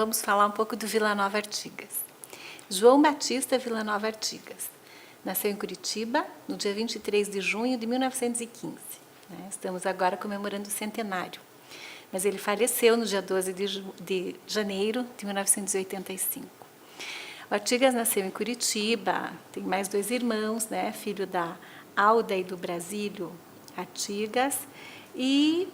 vamos falar um pouco do Vila Nova Artigas. João Batista Vila Nova Artigas nasceu em Curitiba no dia 23 de junho de 1915. Estamos agora comemorando o centenário. Mas ele faleceu no dia 12 de janeiro de 1985. O Artigas nasceu em Curitiba, tem mais 2 irmãos, filho da Alda e do Brasílio Artigas, e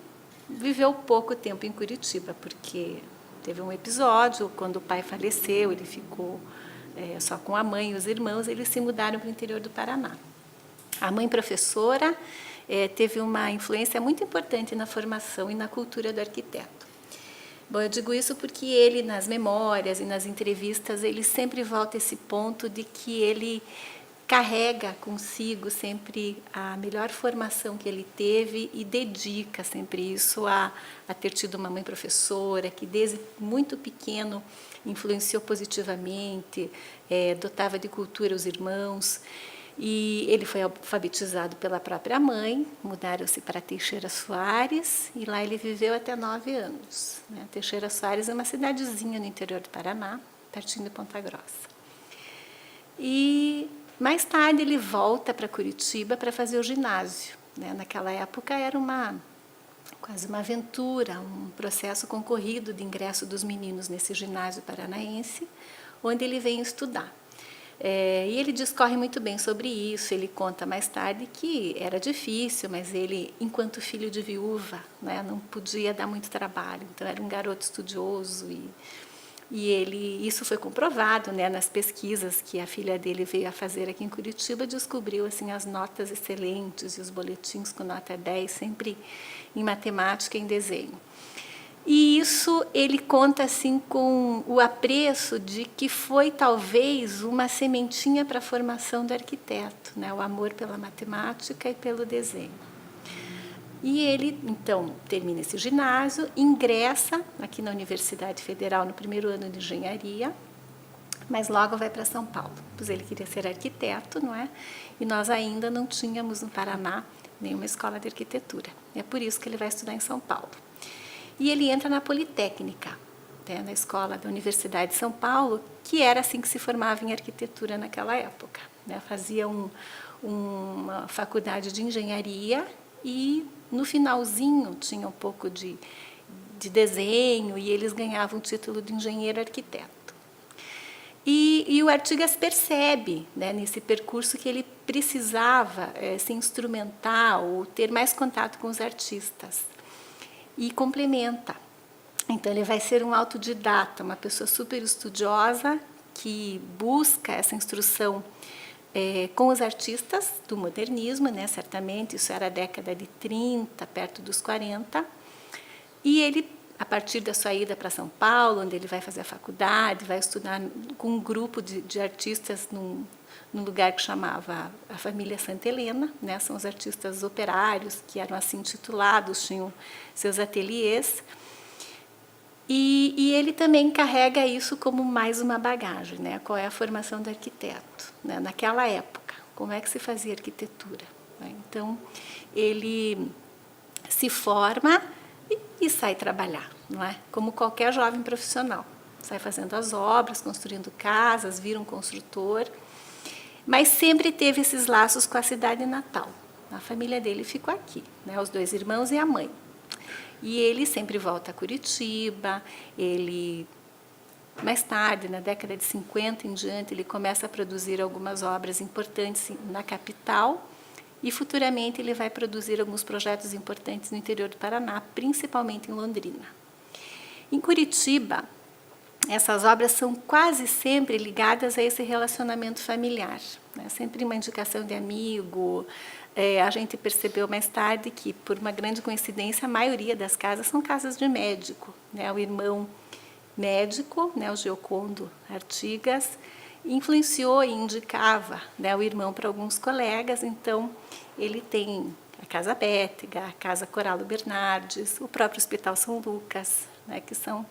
viveu pouco tempo em Curitiba, porque teve um episódio, quando o pai faleceu, ele ficou só com a mãe e os irmãos, eles se mudaram para o interior do Paraná. A mãe professora teve uma influência muito importante na formação e na cultura do arquiteto. Bom, eu digo isso porque ele, nas memórias e nas entrevistas, ele sempre volta a esse ponto de que ele carrega consigo sempre a melhor formação que ele teve e dedica sempre isso a ter tido uma mãe professora que desde muito pequeno influenciou positivamente, dotava de cultura os irmãos. E ele foi alfabetizado pela própria mãe, mudaram-se para Teixeira Soares, e lá ele viveu até 9 anos. Teixeira Soares é uma cidadezinha no interior do Paraná, pertinho de Ponta Grossa. E mais tarde ele volta para Curitiba para fazer o ginásio. Naquela época era quase uma aventura, um processo concorrido de ingresso dos meninos nesse ginásio paranaense, onde ele vem estudar. E ele discorre muito bem sobre isso, ele conta mais tarde que era difícil, mas ele, enquanto filho de viúva, não podia dar muito trabalho, então era um garoto estudioso e isso foi comprovado nas pesquisas que a filha dele veio a fazer aqui em Curitiba, descobriu assim, as notas excelentes e os boletins com nota 10, sempre em matemática e em desenho. E isso ele conta assim com o apreço de que foi talvez uma sementinha para a formação do arquiteto, o amor pela matemática e pelo desenho. E ele, então, termina esse ginásio, ingressa aqui na Universidade Federal no primeiro ano de engenharia, mas logo vai para São Paulo, pois ele queria ser arquiteto, E nós ainda não tínhamos no Paraná nenhuma escola de arquitetura. É por isso que ele vai estudar em São Paulo. E ele entra na Politécnica, na escola da Universidade de São Paulo, que era assim que se formava em arquitetura naquela época. Fazia uma faculdade de engenharia e, no finalzinho, tinha um pouco de desenho e eles ganhavam o título de engenheiro arquiteto. E o Artigas percebe, nesse percurso, que ele precisava se instrumentar ou ter mais contato com os artistas. E complementa. Então, ele vai ser um autodidata, uma pessoa super estudiosa que busca essa instrução com os artistas do modernismo, certamente, isso era a década de 30, perto dos 40, e ele, a partir da sua ida para São Paulo, onde ele vai fazer a faculdade, vai estudar com um grupo de artistas num lugar que chamava a família Santa Helena, são os artistas operários, que eram assim titulados, tinham seus ateliês, e ele também carrega isso como mais uma bagagem, qual é a formação do arquiteto, naquela época, como é que se fazia arquitetura. Então, ele se forma e sai trabalhar, como qualquer jovem profissional, sai fazendo as obras, construindo casas, vira um construtor, mas sempre teve esses laços com a cidade natal. A família dele ficou aqui, os 2 irmãos e a mãe. E ele sempre volta a Curitiba, ele, mais tarde, na década de 50 em diante, ele começa a produzir algumas obras importantes na capital e, futuramente, ele vai produzir alguns projetos importantes no interior do Paraná, principalmente em Londrina. Em Curitiba, essas obras são quase sempre ligadas a esse relacionamento familiar, sempre uma indicação de amigo. A gente percebeu mais tarde que, por uma grande coincidência, a maioria das casas são casas de médico. O irmão médico, o Giocondo Artigas, influenciou e indicava o irmão para alguns colegas, então ele tem a Casa Bétega, a Casa Coralo Bernardes, o próprio Hospital São Lucas, que são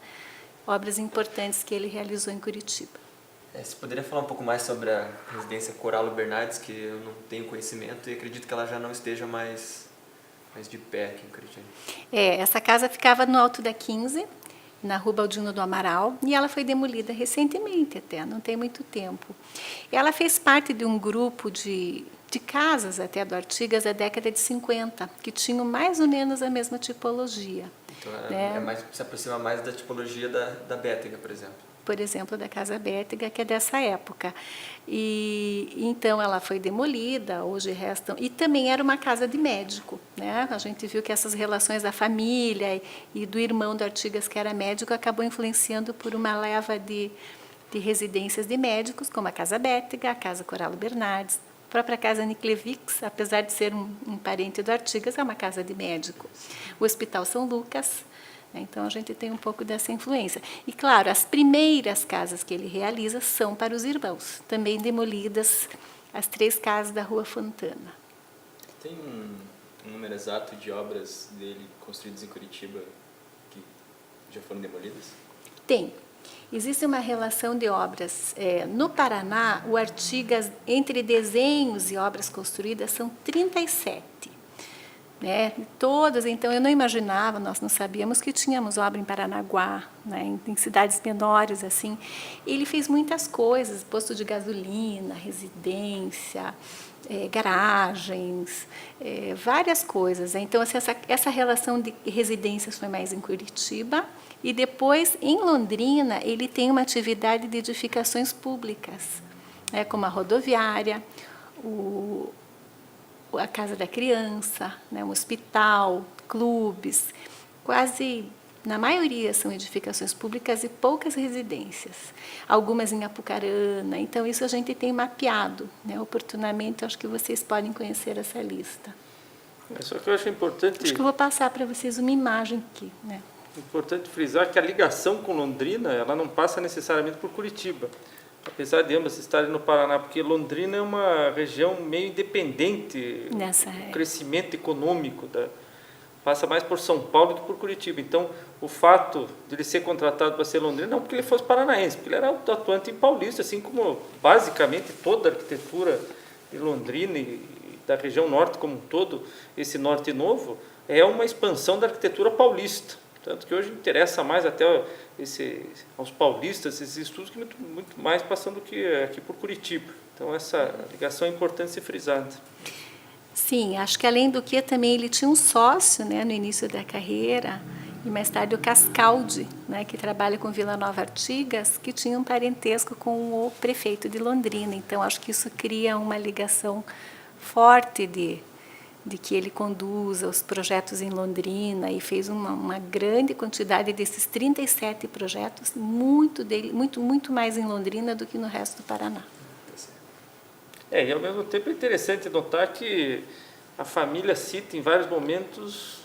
obras importantes que ele realizou em Curitiba. Você poderia falar um pouco mais sobre a residência Coralo Bernardes, que eu não tenho conhecimento e acredito que ela já não esteja mais de pé aqui em Curitiba. Essa casa ficava no Alto da 15, na Rua Baldino do Amaral, e ela foi demolida recentemente até, não tem muito tempo. Ela fez parte de um grupo de casas até do Artigas da década de 50, que tinham mais ou menos a mesma tipologia. Então né? se aproxima mais da tipologia da Bétega, por exemplo. Por exemplo, da Casa Bétega, que é dessa época. E então ela foi demolida, hoje restam. E também era uma casa de médico, né? A gente viu que essas relações da família e do irmão do Artigas, que era médico, acabou influenciando por uma leva de residências de médicos, como a Casa Bétega, a Casa Coralo Bernardes, a própria Casa Niclevix, apesar de ser um parente do Artigas, é uma casa de médico. O Hospital São Lucas. Então, a gente tem um pouco dessa influência. E, claro, as primeiras casas que ele realiza são para os irmãos, também demolidas as 3 casas da Rua Fontana. Tem um número exato de obras dele construídas em Curitiba que já foram demolidas? Tem. Existe uma relação de obras. No Paraná, o Artigas, entre desenhos e obras construídas, são 37. Né? Todas, então eu não imaginava, nós não sabíamos que tínhamos obra em Paranaguá, né? Em cidades menores assim. Ele fez muitas coisas, posto de gasolina, residência, garagens, várias coisas. Então assim, essa relação de residências foi mais em Curitiba e depois em Londrina ele tem uma atividade de edificações públicas, né? Como a rodoviária, a Casa da Criança, né, um hospital, clubes, quase, na maioria são edificações públicas e poucas residências, algumas em Apucarana, então isso a gente tem mapeado, né, oportunamente acho que vocês podem conhecer essa lista. Só que eu acho importante... Acho que eu vou passar para vocês uma imagem aqui. Né? Importante frisar que a ligação com Londrina, ela não passa necessariamente por Curitiba, apesar de ambas estarem no Paraná, porque Londrina é uma região meio independente, o crescimento econômico passa mais por São Paulo do que por Curitiba. Então, o fato de ele ser contratado para ser Londrina não porque ele fosse paranaense, porque ele era atuante em Paulista, assim como basicamente toda a arquitetura de Londrina e da região norte como um todo, esse norte novo, é uma expansão da arquitetura paulista. Tanto que hoje interessa mais até aos paulistas esses estudos que muito mais passando do que aqui por Curitiba. Então, essa ligação é importante ser frisada. Sim, acho que além do que também ele tinha um sócio, né, no início da carreira, e mais tarde o Cascaldi, né, que trabalha com Vila Nova Artigas, que tinha um parentesco com o prefeito de Londrina. Então, acho que isso cria uma ligação forte de que ele conduza os projetos em Londrina e fez uma grande quantidade desses 37 projetos, muito mais em Londrina do que no resto do Paraná. E ao mesmo tempo é interessante notar que a família cita em vários momentos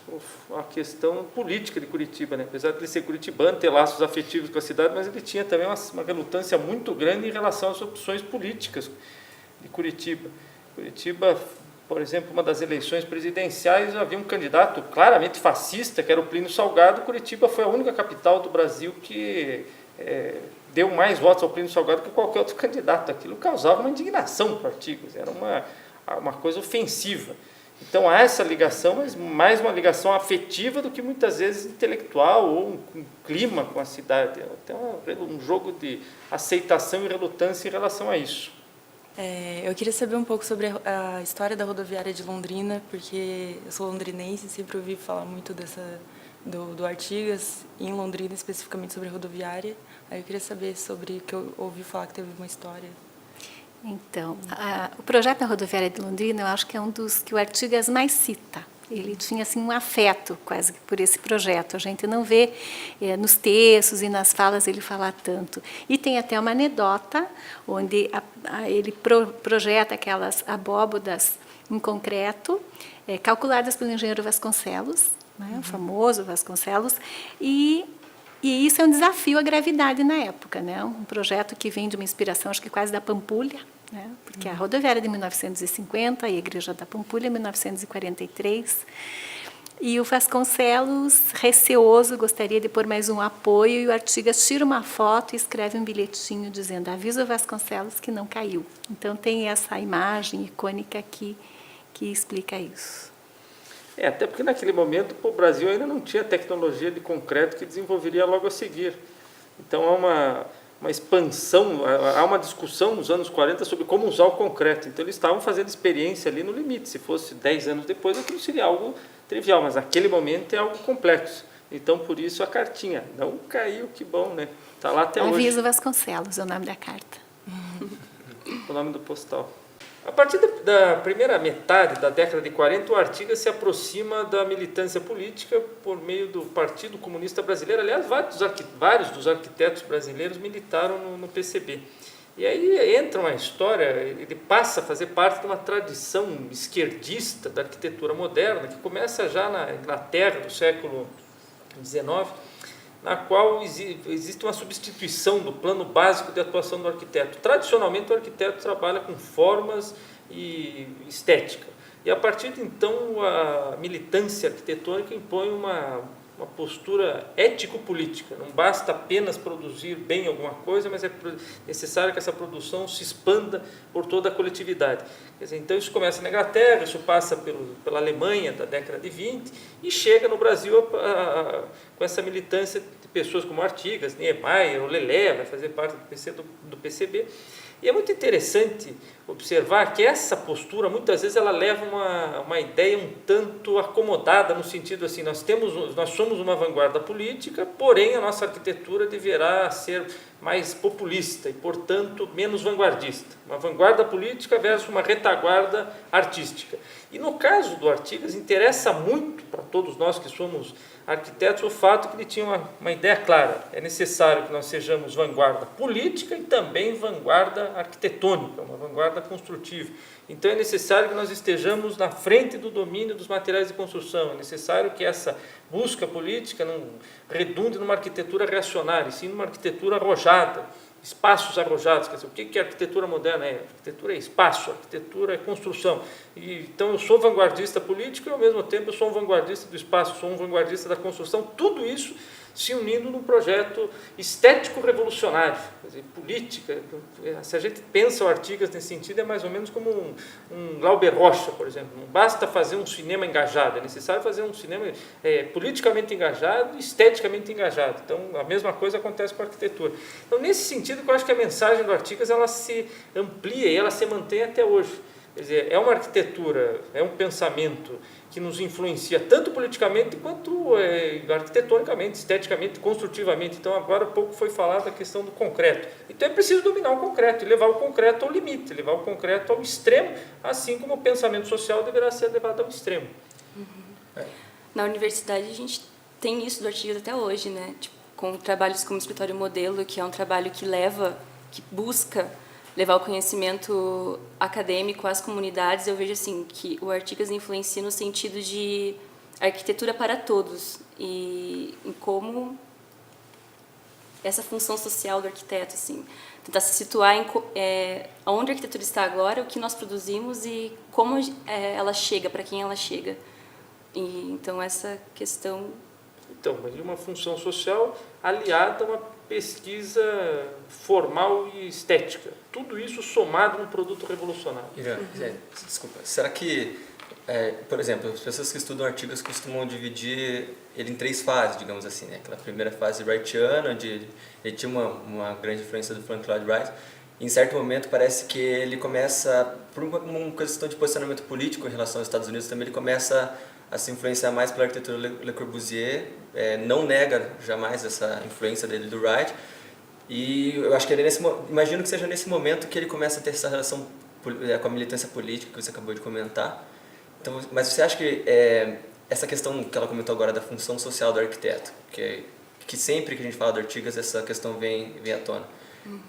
a questão política de Curitiba, né? Apesar de ele ser curitibano, ter laços afetivos com a cidade, mas ele tinha também uma relutância muito grande em relação às opções políticas de Curitiba. Curitiba, por exemplo, uma das eleições presidenciais, havia um candidato claramente fascista, que era o Plínio Salgado. Curitiba foi a única capital do Brasil que deu mais votos ao Plínio Salgado que qualquer outro candidato. Aquilo causava uma indignação para Artigas, era uma coisa ofensiva. Então, há essa ligação, mas mais uma ligação afetiva do que muitas vezes intelectual ou um clima com a cidade. Tem um jogo de aceitação e relutância em relação a isso. Eu queria saber um pouco sobre a história da rodoviária de Londrina, porque eu sou londrinense e sempre ouvi falar muito do Artigas, em Londrina especificamente sobre a rodoviária. Aí eu queria saber sobre o que eu ouvi falar que teve uma história. Então, o projeto da rodoviária de Londrina, eu acho que é um dos que o Artigas mais cita. Ele tinha assim um afeto quase por esse projeto. A gente não vê nos textos e nas falas ele falar tanto. E tem até uma anedota onde ele projeta aquelas abóbodas em concreto, calculadas pelo engenheiro Vasconcelos, né, o famoso Vasconcelos, e isso é um desafio à gravidade na época, né? Um projeto que vem de uma inspiração, acho que quase da Pampulha, né? Porque a rodoviária de 1950 e a Igreja da Pampulha, 1943. E o Vasconcelos, receoso, gostaria de pôr mais um apoio, e o Artigas tira uma foto e escreve um bilhetinho dizendo: avisa o Vasconcelos que não caiu. Então, tem essa imagem icônica aqui que explica isso. Até porque naquele momento o Brasil ainda não tinha tecnologia de concreto que desenvolveria logo a seguir. Então há uma expansão, há uma discussão nos anos 40 sobre como usar o concreto. Então eles estavam fazendo experiência ali no limite. Se fosse 10 anos depois, aquilo seria algo trivial, mas naquele momento é algo complexo. Então por isso a cartinha não caiu, que bom, né? Está lá até hoje. Aviso Vasconcelos, é o nome da carta. O nome do postal. A partir da primeira metade da década de 40, o Artigas se aproxima da militância política por meio do Partido Comunista Brasileiro. Aliás, vários dos arquitetos brasileiros militaram no PCB. E aí entra uma história, ele passa a fazer parte de uma tradição esquerdista da arquitetura moderna, que começa já na Inglaterra do século XIX, na qual existe uma substituição do plano básico de atuação do arquiteto. Tradicionalmente, o arquiteto trabalha com formas e estética. E, a partir de então, a militância arquitetônica impõe uma postura ético-política. Não basta apenas produzir bem alguma coisa, mas é necessário que essa produção se expanda por toda a coletividade. Quer dizer, então, isso começa na Inglaterra, isso passa pela Alemanha da década de 20 e chega no Brasil com essa militância de pessoas como Artigas, Niemeyer, o Lelé, vai fazer parte do PCB. E é muito interessante observar que essa postura, muitas vezes, ela leva uma ideia um tanto acomodada, no sentido assim, nós somos uma vanguarda política, porém a nossa arquitetura deverá ser mais populista e, portanto, menos vanguardista. Uma vanguarda política versus uma retaguarda artística. E no caso do Artigas, interessa muito para todos nós que somos arquitetos o fato que ele tinha uma ideia clara. É necessário que nós sejamos vanguarda política e também vanguarda arquitetônica, uma vanguarda construtiva. Então é necessário que nós estejamos na frente do domínio dos materiais de construção. É necessário que essa busca política não redunde numa arquitetura reacionária, e sim numa arquitetura arrojada, espaços arrojados. Quer dizer, o que é arquitetura moderna? Arquitetura é espaço, arquitetura é construção. Então eu sou vanguardista político e ao mesmo tempo eu sou um vanguardista do espaço, sou um vanguardista da construção. Tudo isso se unindo num projeto estético revolucionário, quer dizer, política. Se a gente pensa o Artigas nesse sentido, é mais ou menos como um Glauber Rocha, por exemplo. Não basta fazer um cinema engajado, é necessário fazer um cinema politicamente engajado e esteticamente engajado. Então, a mesma coisa acontece com a arquitetura. Então, nesse sentido, eu acho que a mensagem do Artigas ela se amplia e ela se mantém até hoje. Quer dizer, é uma arquitetura, é um pensamento que nos influencia tanto politicamente quanto arquitetonicamente, esteticamente, construtivamente. Então, agora há pouco foi falado a questão do concreto. Então, é preciso dominar o concreto e levar o concreto ao limite, levar o concreto ao extremo, assim como o pensamento social deverá ser levado ao extremo. Na universidade, a gente tem isso do Artigas até hoje, né? Tipo, com trabalhos como Escritório Modelo, que é um trabalho que busca levar o conhecimento acadêmico às comunidades. Eu vejo assim que o Artigas influencia no sentido de arquitetura para todos e em como essa função social do arquiteto, assim, tentar se situar em onde a arquitetura está agora, o que nós produzimos e como ela chega, para quem ela chega. E então essa questão. Então, mas uma função social aliada a uma pesquisa formal e estética. Tudo isso somado num produto revolucionário. Irã, desculpa. Será que, por exemplo, as pessoas que estudam Artigas costumam dividir ele em 3 fases, digamos assim, né? Aquela primeira fase wrightiana, onde ele tinha uma grande influência do Frank Lloyd Wright. Em certo momento parece que ele começa, por uma questão de posicionamento político em relação aos Estados Unidos também, ele começa a se influenciar mais pela arquitetura Le Corbusier, não nega jamais essa influência dele do Wright, e eu acho que ele imagino que seja nesse momento que ele começa a ter essa relação com a militância política que você acabou de comentar. Então, mas você acha que essa questão que ela comentou agora da função social do arquiteto, que sempre que a gente fala do Artigas essa questão vem à tona,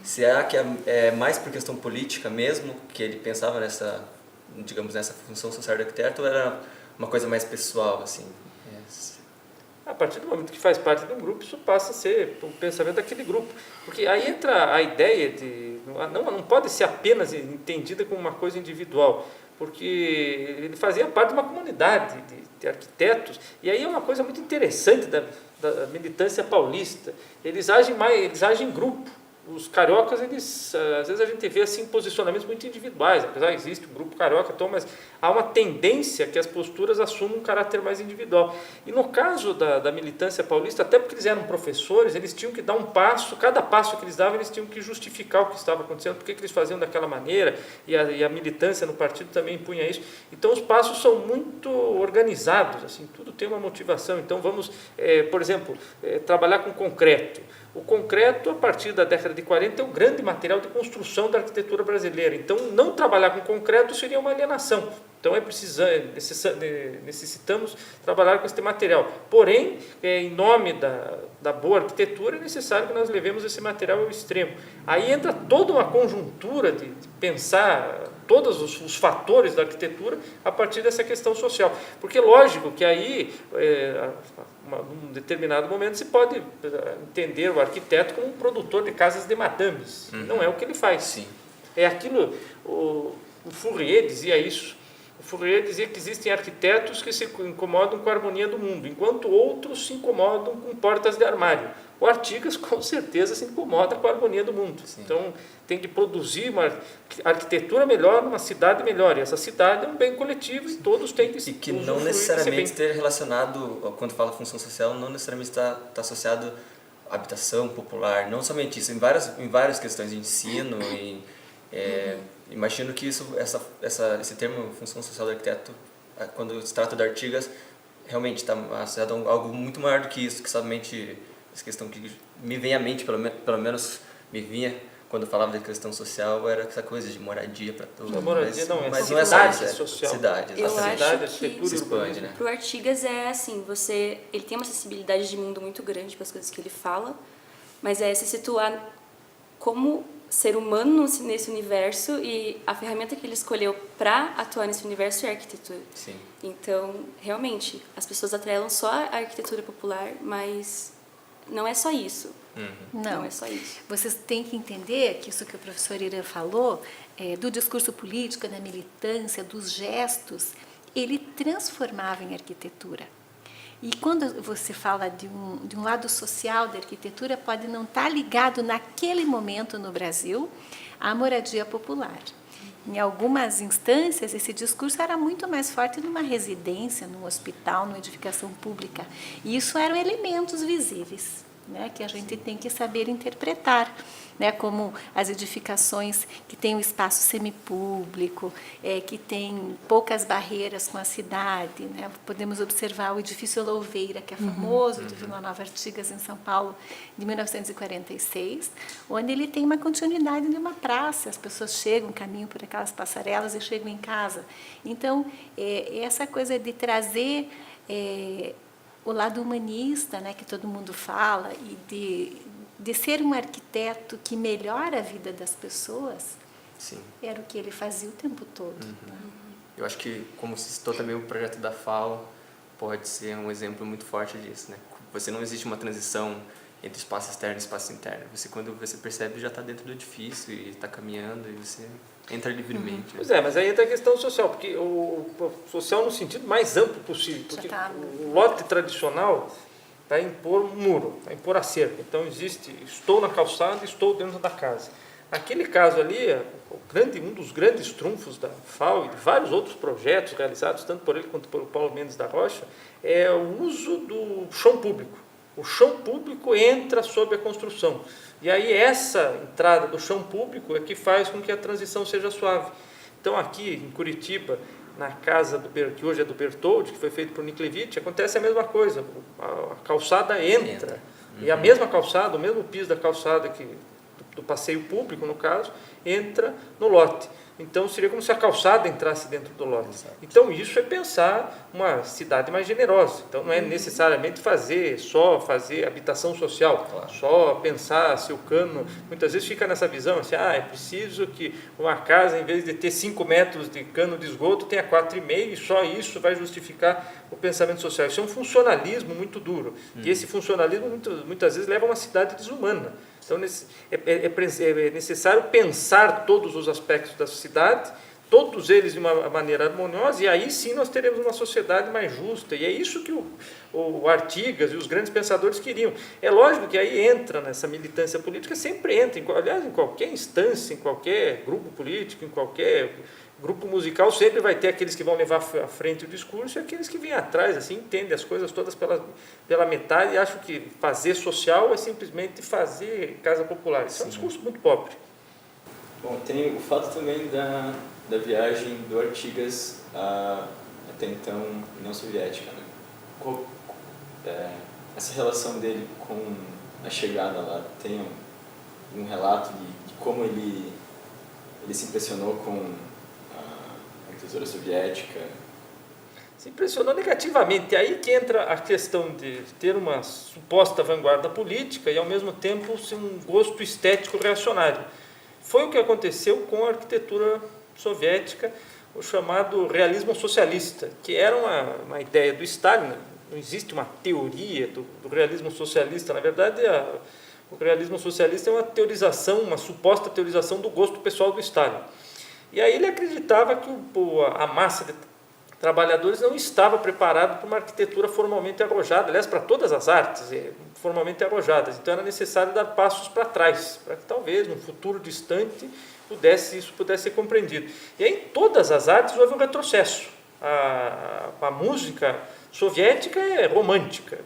será que é mais por questão política mesmo que ele pensava nessa função social do arquiteto, ou era uma coisa mais pessoal, assim? A partir do momento que faz parte de um grupo, isso passa a ser o pensamento daquele grupo. Porque aí entra a ideia de... Não pode ser apenas entendida como uma coisa individual, porque ele fazia parte de uma comunidade de arquitetos, e aí é uma coisa muito interessante da militância paulista. Eles agem em grupo. os cariocas, eles, às vezes a gente vê assim posicionamentos muito individuais, apesar que existe um grupo carioca, mas há uma tendência que as posturas assumam um caráter mais individual. E no caso da militância paulista, até porque eles eram professores, eles tinham que dar um passo, cada passo que eles davam, eles tinham que justificar o que estava acontecendo, por que eles faziam daquela maneira, e a militância no partido também impunha isso. Então, os passos são muito organizados, assim, tudo tem uma motivação. Então, vamos, por exemplo, trabalhar com concreto. O concreto, a partir da década de 40, é o grande material de construção da arquitetura brasileira. Então, não trabalhar com concreto seria uma alienação. Então, necessitamos trabalhar com este material. Porém, em nome da boa arquitetura, é necessário que nós levemos esse material ao extremo. Aí entra toda uma conjuntura de pensar todos os fatores da arquitetura a partir dessa questão social. Porque, lógico, que aí, num determinado momento, se pode entender o arquiteto como um produtor de casas de madames. Não é o que ele faz. Sim. É aquilo, o Fourier dizia isso. O Fourier dizia que existem arquitetos que se incomodam com a harmonia do mundo, enquanto outros se incomodam com portas de armário. O Artigas, com certeza, se incomoda com a harmonia do mundo. Sim. Então, tem que produzir uma arquitetura melhor numa cidade melhor. E essa cidade é um bem coletivo e todos têm que se E que não necessariamente esteja relacionado, quando fala função social, não necessariamente está associado à habitação popular. Não somente isso, em várias questões de ensino. Imagino que esse termo função social do arquiteto, quando se trata de Artigas, realmente está associado a algo muito maior do que isso, que somente essa questão que me vem à mente, pelo menos me vinha quando eu falava de questão social, era essa coisa de moradia para todos. A moradia mas não é cidade social. Cidade, eu cidade, acho que se expande, né? Para o Artigas é assim, ele tem uma acessibilidade de mundo muito grande para as coisas que ele fala, mas é se situar como ser humano nesse universo, e a ferramenta que ele escolheu para atuar nesse universo é a arquitetura. Sim. Então, realmente, as pessoas atrelam só a arquitetura popular, mas não é só isso. Não é só isso. Vocês têm que entender que isso que o professor Irã falou, do discurso político, da militância, dos gestos, ele transformava em arquitetura. E quando você fala de um lado social da arquitetura, pode não estar ligado naquele momento no Brasil à moradia popular. Em algumas instâncias, esse discurso era muito mais forte numa residência, num hospital, numa edificação pública. E isso eram elementos visíveis, né, que a gente tem que saber interpretar, né, como as edificações que têm um espaço semipúblico, que tem poucas barreiras com a cidade, né. Podemos observar o edifício Louveira, que é famoso, de Vila Nova Artigas, em São Paulo, de 1946, onde ele tem uma continuidade de uma praça, as pessoas chegam, caminham por aquelas passarelas e chegam em casa. Então, essa coisa de trazer o lado humanista, né, que todo mundo fala, e de ser um arquiteto que melhora a vida das pessoas, Sim. Era o que ele fazia o tempo todo. Né? Eu acho que, como se citou também, o projeto da FAO pode ser um exemplo muito forte disso, né? Não existe uma transição entre espaço externo e espaço interno. Quando você percebe, já está dentro do edifício e está caminhando e você entra livremente. Pois mas aí entra a questão social, porque o social no sentido mais amplo possível, porque o lote tradicional vai impor um muro, vai impor a cerca. Então estou na calçada, estou dentro da casa. Naquele caso ali, um dos grandes trunfos da FAO e de vários outros projetos realizados, tanto por ele quanto por Paulo Mendes da Rocha, é o uso do chão público. O chão público entra sob a construção. E aí essa entrada do chão público é que faz com que a transição seja suave. Então aqui em Curitiba, na casa que hoje é do Bertoldi, que foi feito por Niklevich, acontece a mesma coisa. A calçada entra. E a mesma calçada, o mesmo piso da calçada do passeio público, no caso, entra no lote. Então, seria como se a calçada entrasse dentro do lote. Então, isso é pensar uma cidade mais generosa. Então, não é necessariamente só fazer habitação social, só pensar se o cano... Muitas vezes fica nessa visão, assim, é preciso que uma casa, em vez de ter 5 metros de cano de esgoto, tenha 4,5, e só isso vai justificar o pensamento social. Isso é um funcionalismo muito duro. E esse funcionalismo, muitas vezes, leva a uma cidade desumana. Então, é necessário pensar todos os aspectos da cidade todos eles de uma maneira harmoniosa, e aí sim nós teremos uma sociedade mais justa. E é isso que o Artigas e os grandes pensadores queriam. É lógico que aí entra nessa militância política, sempre entra, aliás, em qualquer instância, em qualquer grupo político, em qualquer grupo musical, sempre vai ter aqueles que vão levar à frente o discurso e aqueles que vêm atrás, assim, entendem as coisas todas pela metade e acham que fazer social é simplesmente fazer casa popular. Isso é um discurso muito pobre. Bom, tem o fato também da viagem do Artigas até então União Soviética, né? Essa relação dele com a chegada lá, tem um relato de como ele se impressionou com a arquitetura soviética? Se impressionou negativamente. É aí que entra a questão de ter uma suposta vanguarda política e, ao mesmo tempo, ser um gosto estético reacionário. Foi o que aconteceu com a arquitetura soviética, o chamado realismo socialista, que era uma ideia do Stalin. Não existe uma teoria do realismo socialista. Na verdade, o realismo socialista é uma teorização, uma suposta teorização do gosto pessoal do Stalin. E aí ele acreditava que a massa de trabalhadores não estava preparada para uma arquitetura formalmente arrojada, aliás, para todas as artes formalmente arrojadas. Então era necessário dar passos para trás, para que talvez, num futuro distante, isso pudesse ser compreendido. E aí, em todas as artes houve um retrocesso. A música soviética é romântica,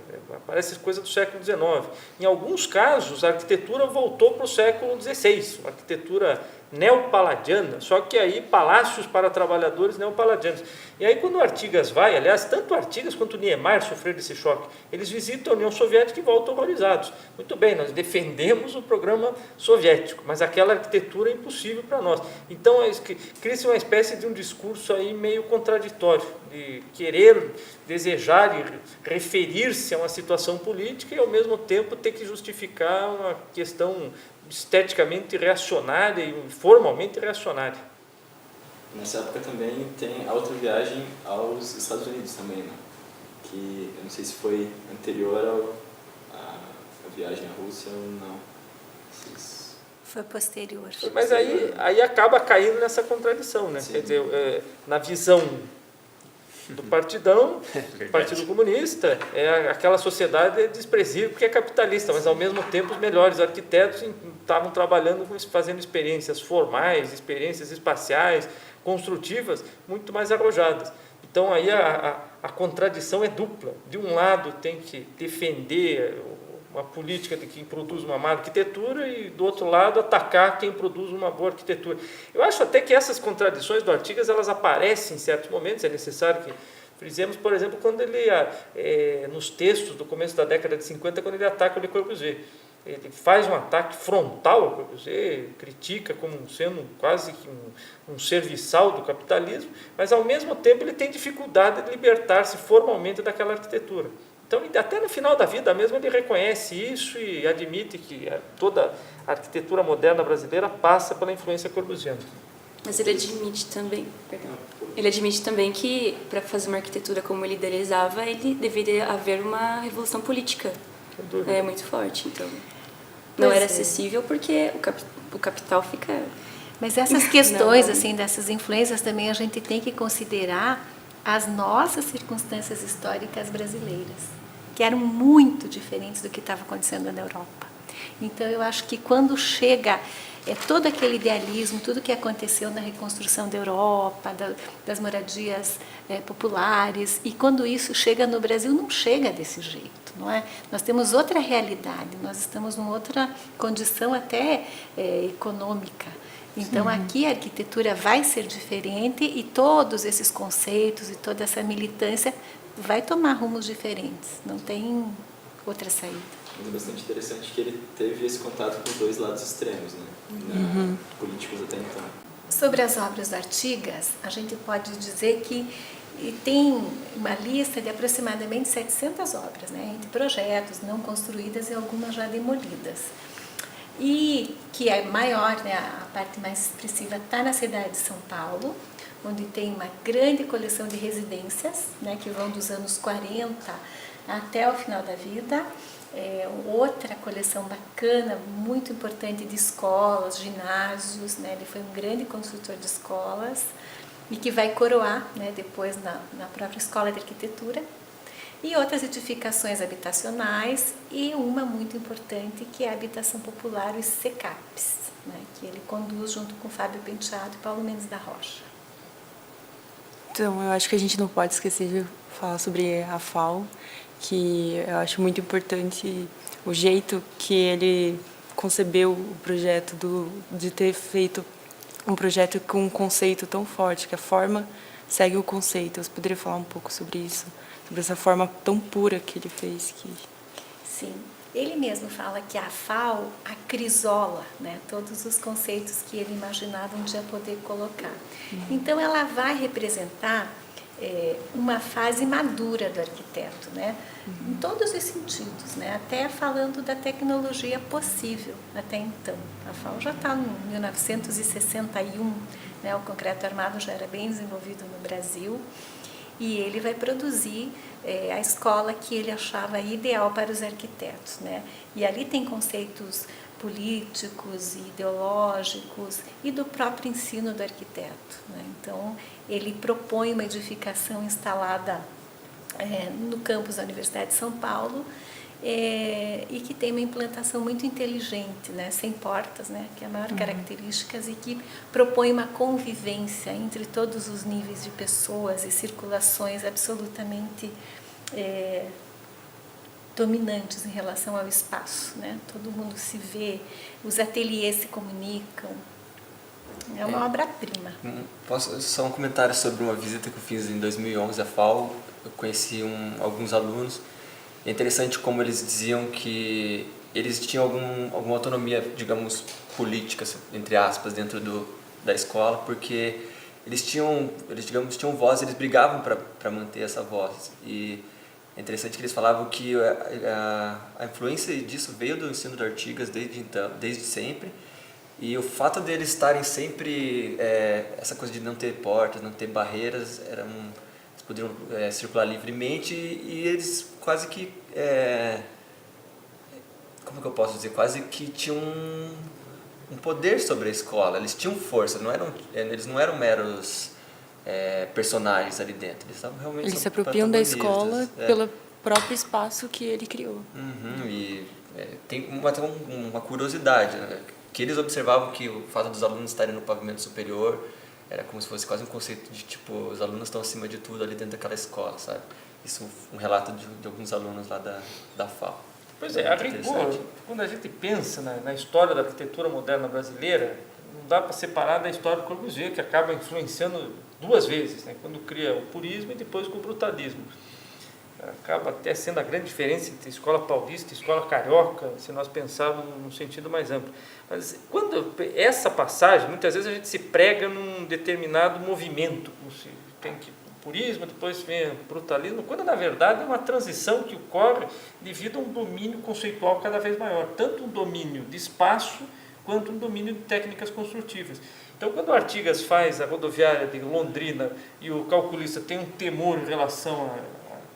parece coisa do século XIX. Em alguns casos, a arquitetura voltou para o século XVI, uma arquitetura neopaladiana, só que aí palácios para trabalhadores neopaladianos. E aí quando o Artigas vai, aliás, tanto o Artigas quanto o Niemeyer sofreram esse choque, eles visitam a União Soviética e voltam horrorizados. Muito bem, nós defendemos o programa soviético, mas aquela arquitetura é impossível para nós. Então cria-se uma espécie de um discurso aí meio contraditório, de querer, desejar e referir-se a uma situação política e ao mesmo tempo ter que justificar uma questão esteticamente reacionária e formalmente reacionária. Nessa época também tem a outra viagem aos Estados Unidos também, né? Que eu não sei se foi anterior à viagem à Rússia ou não. Foi posterior. Mas aí acaba caindo nessa contradição, né? Sim. Quer dizer, na visão do partidão, do Partido Comunista, aquela sociedade desprezível porque é capitalista, mas ao mesmo tempo os melhores arquitetos estavam trabalhando, fazendo experiências formais, experiências espaciais, construtivas, muito mais arrojadas. Então aí a contradição é dupla. De um lado tem que defender uma política de quem produz uma má arquitetura e, do outro lado, atacar quem produz uma boa arquitetura. Eu acho até que essas contradições do Artigas, elas aparecem em certos momentos, é necessário que frisemos, por exemplo, quando ele, nos textos do começo da década de 50, quando ele ataca o Le Corbusier. Ele faz um ataque frontal ao Corbusier, critica como sendo quase que um serviçal do capitalismo, mas, ao mesmo tempo, ele tem dificuldade de libertar-se formalmente daquela arquitetura. Então, até no final da vida mesmo, ele reconhece isso e admite que toda a arquitetura moderna brasileira passa pela influência corbusiana. Mas ele admite também que, para fazer uma arquitetura como ele idealizava, ele deveria haver uma revolução política. É muito forte, então. Não era acessível porque o capital fica... Mas essas questões, assim, dessas influências também a gente tem que considerar as nossas circunstâncias históricas brasileiras, que eram muito diferentes do que estava acontecendo na Europa. Então, eu acho que quando chega todo aquele idealismo, tudo que aconteceu na reconstrução da Europa, das moradias populares, e quando isso chega no Brasil, não chega desse jeito, não é? Nós temos outra realidade, nós estamos numa outra condição até econômica. Então, aqui a arquitetura vai ser diferente e todos esses conceitos e toda essa militância vai tomar rumos diferentes. Não tem outra saída. Mas é bastante interessante que ele teve esse contato com os dois lados extremos, né? Políticos até então. Sobre as obras do Artigas, a gente pode dizer que tem uma lista de aproximadamente 700 obras, né? Entre projetos não construídas e algumas já demolidas. E que é maior, né, a parte mais expressiva está na cidade de São Paulo, onde tem uma grande coleção de residências, né, que vão dos anos 40 até o final da vida, outra coleção bacana, muito importante de escolas, ginásios, né? Ele foi um grande construtor de escolas e que vai coroar, né, depois na própria Escola de Arquitetura, e outras edificações habitacionais e uma muito importante que é a Habitação Popular, os SECAPs, né, que ele conduz junto com Fábio Penteado e Paulo Mendes da Rocha. Então, eu acho que a gente não pode esquecer de falar sobre a FAO, que eu acho muito importante o jeito que ele concebeu o projeto de ter feito um projeto com um conceito tão forte, que a forma segue o conceito. Você poderia falar um pouco sobre isso? Sobre essa forma tão pura que ele fez? Sim, ele mesmo fala que a FAO acrisola, né, todos os conceitos que ele imaginava um dia poder colocar. Então, ela vai representar uma fase madura do arquiteto, né? Em todos os sentidos, né? Até falando da tecnologia possível até então. A FAO já está em 1961, né? O concreto armado já era bem desenvolvido no Brasil, e ele vai produzir a escola que ele achava ideal para os arquitetos, né? E ali tem conceitos políticos e ideológicos e do próprio ensino do arquiteto, né? Então, ele propõe uma edificação instalada no campus da Universidade de São Paulo e que tem uma implantação muito inteligente, né? Sem portas, né? Que é a maior característica, e que propõe uma convivência entre todos os níveis de pessoas e circulações absolutamente dominantes em relação ao espaço, né? Todo mundo se vê, os ateliês se comunicam. É uma obra-prima. Posso só um comentário sobre uma visita que eu fiz em 2011 à FAO. Eu conheci alguns alunos. É interessante como eles diziam que eles tinham alguma autonomia, digamos, política, entre aspas, dentro da escola, porque eles tinham voz, eles brigavam para manter essa voz. E é interessante que eles falavam que a influência disso veio do ensino de Artigas desde sempre, e o fato deles estarem sempre, essa coisa de não ter portas, não ter barreiras, eles poderiam circular livremente, e eles quase que, como que eu posso dizer, quase que tinham um poder sobre a escola, eles tinham força, eles não eram meros personagens ali dentro, eles estavam realmente... Eles se apropriam da escola pelo próprio espaço que ele criou. E tem uma curiosidade, né? Que eles observavam que o fato dos alunos estarem no pavimento superior era como se fosse quase um conceito de tipo, os alunos estão acima de tudo ali dentro daquela escola, sabe? Isso um relato de alguns alunos lá da FAO. Pois é, a rigor, quando a gente pensa na história da arquitetura moderna brasileira, não dá para separar da história do Corbusier, que acaba influenciando duas vezes, né? Quando cria o purismo e depois com o brutalismo. Acaba até sendo a grande diferença entre escola paulista e escola carioca, se nós pensarmos num sentido mais amplo. Mas quando essa passagem, muitas vezes a gente se prega num determinado movimento, como se tem que o purismo, depois vem o brutalismo, quando na verdade é uma transição que ocorre devido a um domínio conceitual cada vez maior, tanto um domínio de espaço quanto um domínio de técnicas construtivas. Então, quando o Artigas faz a rodoviária de Londrina e o calculista tem um temor em relação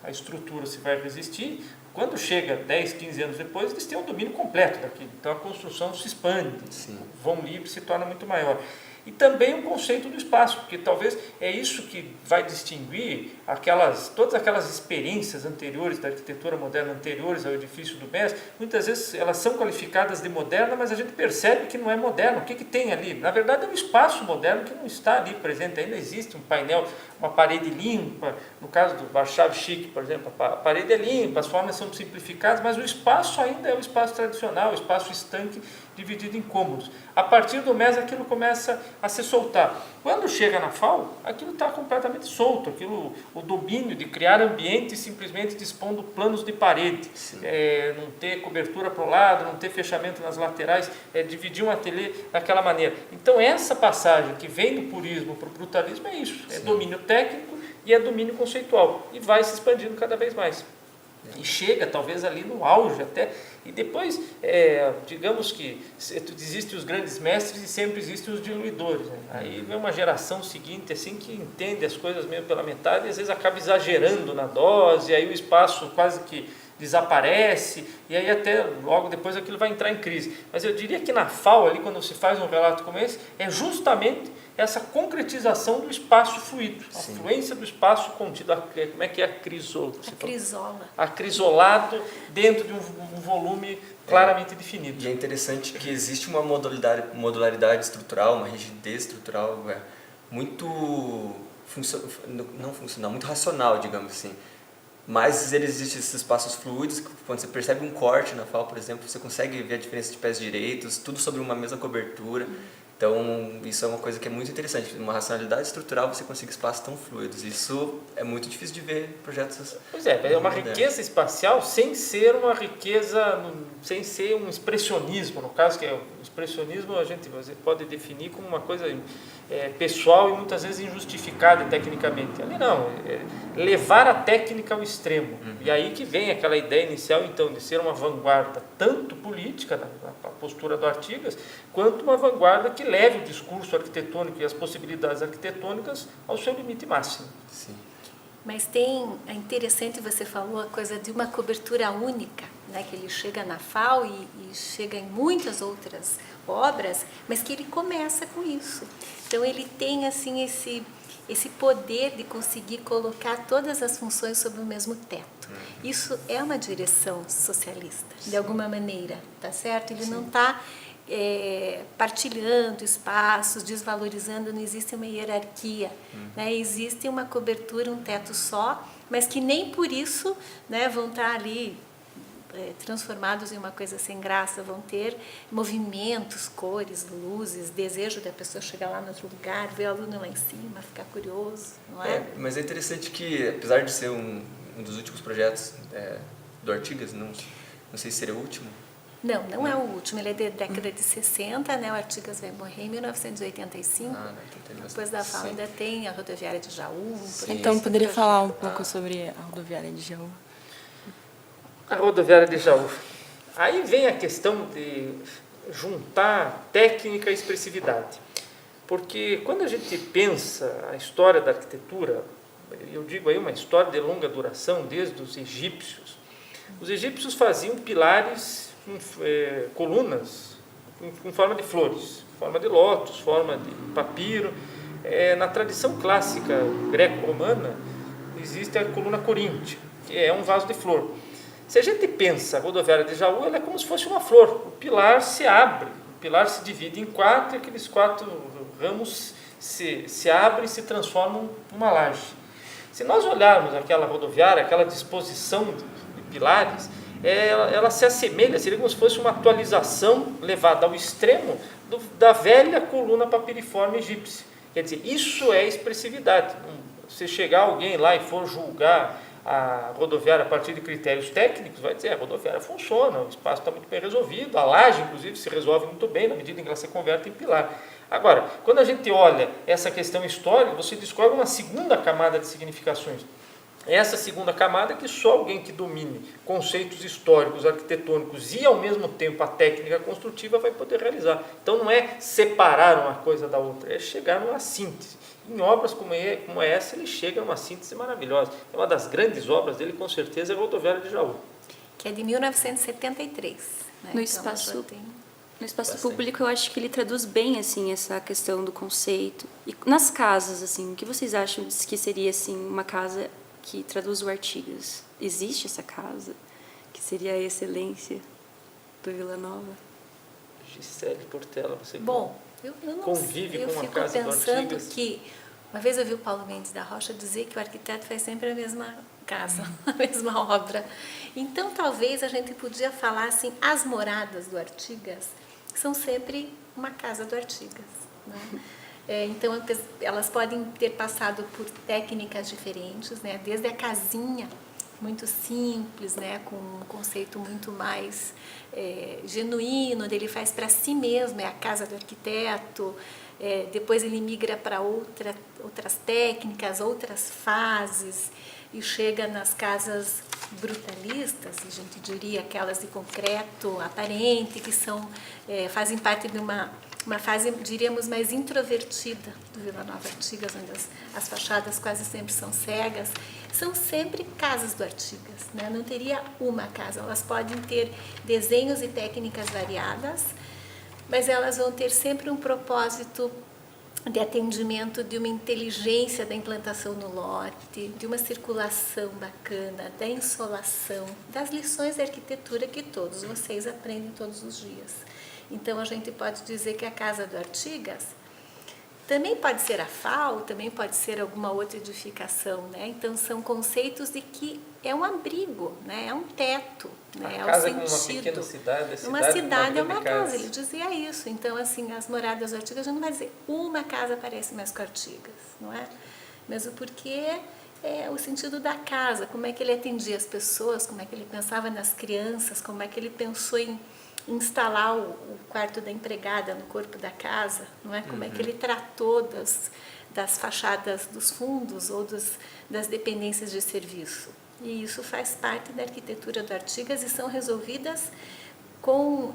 a estrutura se vai resistir, quando chega 10, 15 anos depois, eles têm um domínio completo daquilo. Então, a construção se expande, o vão livre se torna muito maior. E também o conceito do espaço, porque talvez é isso que vai distinguir todas aquelas experiências anteriores da arquitetura moderna, anteriores ao edifício do MES, muitas vezes elas são qualificadas de moderna, mas a gente percebe que não é moderno. O que tem ali? Na verdade, é um espaço moderno que não está ali presente. Ainda existe um painel, uma parede limpa. No caso do Warschau Chic, por exemplo, a parede é limpa, as formas são simplificadas, mas o espaço ainda é o espaço tradicional, o espaço estanque, dividido em cômodos. A partir do MES, aquilo começa a se soltar. Quando chega na FAO, aquilo está completamente solto, o domínio de criar ambiente simplesmente dispondo planos de parede, não ter cobertura para o lado, não ter fechamento nas laterais, dividir um ateliê daquela maneira. Então, essa passagem que vem do purismo para o brutalismo é isso, é domínio técnico e é domínio conceitual, e vai se expandindo cada vez mais. E chega talvez ali no auge até, e depois, digamos que existem os grandes mestres e sempre existem os diluidores, né? Aí vem uma geração seguinte assim que entende as coisas meio pela metade e às vezes acaba exagerando na dose, e aí o espaço quase que desaparece, e aí até logo depois aquilo vai entrar em crise. Mas eu diria que na FAO, ali, quando se faz um relato como esse, é justamente essa concretização do espaço fluido, a fluência do espaço contido, como é que é a crisola? Crisola. Acrisolado dentro de um volume claramente definido. E é interessante que existe uma modularidade estrutural, uma rigidez estrutural muito não funcional, muito racional, digamos assim. Mas existem esses espaços fluidos, quando você percebe um corte na FAO, por exemplo, você consegue ver a diferença de pés direitos, tudo sobre uma mesma cobertura. Então, isso é uma coisa que é muito interessante. Uma racionalidade estrutural, você consegue espaços tão fluidos. Isso é muito difícil de ver em projetos. Pois é uma riqueza espacial sem ser uma riqueza, sem ser um expressionismo. No caso, que é o expressionismo, você pode definir como uma coisa pessoal e muitas vezes injustificada tecnicamente. Ali não, levar a técnica ao extremo. E aí que vem aquela ideia inicial, então, de ser uma vanguarda tanto política, na postura do Artigas, quanto uma vanguarda que leve o discurso arquitetônico e as possibilidades arquitetônicas ao seu limite máximo. Sim. Mas é interessante, você falou a coisa de uma cobertura única, né, que ele chega na FAO e chega em muitas outras obras, mas que ele começa com isso. Então ele tem assim esse poder de conseguir colocar todas as funções sob o mesmo teto. Isso é uma direção socialista, de alguma maneira, tá certo? Ele não está partilhando espaços, desvalorizando, não existe uma hierarquia, né? Existe uma cobertura, um teto só, mas que nem por isso, né, vão estar ali transformados em uma coisa sem graça, vão ter movimentos, cores, luzes, desejo da pessoa chegar lá no outro lugar, ver o aluno lá em cima, ficar curioso, não é? Mas é interessante que, apesar de ser um dos últimos projetos do Artigas, não sei se seria o último. Não é o último, ele é da década de 60, né? O Artigas vai morrer em 1985. Depois da FAO ainda tem a rodoviária de Jaú. Então, poderia falar um pouco sobre a rodoviária de Jaú? A rodoviária de Jaú. Aí vem a questão de juntar técnica e expressividade. Porque quando a gente pensa a história da arquitetura, eu digo aí uma história de longa duração, desde os egípcios faziam pilares, colunas com forma de flores, forma de lótus, forma de papiro. Na tradição clássica greco-romana existe a coluna coríntia, que é um vaso de flor. Se a gente pensa a rodoviária de Jaú, ela é como se fosse uma flor. O pilar se abre, o pilar se divide em 4 e aqueles 4 ramos se abrem e se transformam numa laje. Se nós olharmos aquela rodoviária, aquela disposição de pilares, ela se assemelha, seria como se fosse uma atualização levada ao extremo da velha coluna papiriforme egípcia. Quer dizer, isso é expressividade. Se chegar alguém lá e for julgar a rodoviária a partir de critérios técnicos, vai dizer, a rodoviária funciona, o espaço está muito bem resolvido, a laje, inclusive, se resolve muito bem na medida em que ela se converte em pilar. Agora, quando a gente olha essa questão histórica, você descobre uma segunda camada de significações. Essa segunda camada é que só alguém que domine conceitos históricos, arquitetônicos e, ao mesmo tempo, a técnica construtiva vai poder realizar. Então, não é separar uma coisa da outra, é chegar numa síntese. Em obras como essa, ele chega a uma síntese maravilhosa. É uma das grandes obras dele, com certeza, é a Rodoviária de Jaú. Que é de 1973. Né? No espaço público, eu acho que ele traduz bem assim, essa questão do conceito. E nas casas, assim, o que vocês acham que seria assim, uma casa que traduz o Artigas? Existe essa casa? Que seria a excelência do Vila Nova? Gisele Portela, você eu não convive sei, com uma casa do Artigas? Eu fico pensando que, uma vez eu vi o Paulo Mendes da Rocha dizer que o arquiteto faz sempre a mesma casa, a mesma obra. Então, talvez a gente podia falar assim, as moradas do Artigas são sempre uma casa do Artigas, né? Então, elas podem ter passado por técnicas diferentes, né? Desde a casinha muito simples, né? Com um conceito muito mais genuíno, onde ele faz para si mesmo, é a casa do arquiteto. Depois ele migra para outras técnicas, outras fases, e chega nas casas brutalistas, a gente diria aquelas de concreto aparente, que fazem parte de uma uma fase, diríamos, mais introvertida do Vila Nova Artigas, onde as fachadas quase sempre são cegas. São sempre casas do Artigas, né? Não teria uma casa, elas podem ter desenhos e técnicas variadas, mas elas vão ter sempre um propósito de atendimento, de uma inteligência da implantação no lote, de uma circulação bacana, da insolação, das lições de arquitetura que todos vocês aprendem todos os dias. Então, a gente pode dizer que a Casa do Artigas também pode ser a FAO, também pode ser alguma outra edificação, né? Então, são conceitos de que é um abrigo, né? É um teto, né? É o casa como uma sentido. pequena cidade, Uma cidade é uma grande casa, ele dizia isso. Então, assim, as moradas do Artigas, a gente não vai dizer uma casa parece mais com Artigas, não é? Mesmo porque é o sentido da casa, como é que ele atendia as pessoas, como é que ele pensava nas crianças, como é que ele pensou em instalar o quarto da empregada no corpo da casa, não é? Como é que ele tratou das fachadas dos fundos ou das dependências de serviço. E isso faz parte da arquitetura do Artigas e são resolvidas com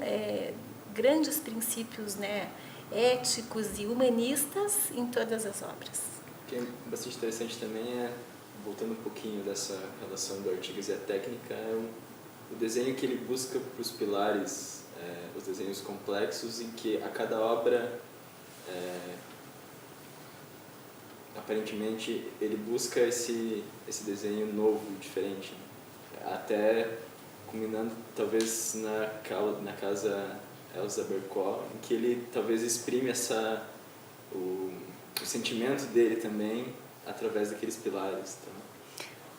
grandes princípios, né, éticos e humanistas em todas as obras. O que é bastante interessante também é, voltando um pouquinho dessa relação do Artigas e a técnica, o desenho que ele busca para os pilares, os desenhos complexos, em que a cada obra, aparentemente, ele busca esse desenho novo, diferente, até culminando talvez na casa Elsa Bercó, em que ele talvez exprime o sentimento dele também através daqueles pilares. Então,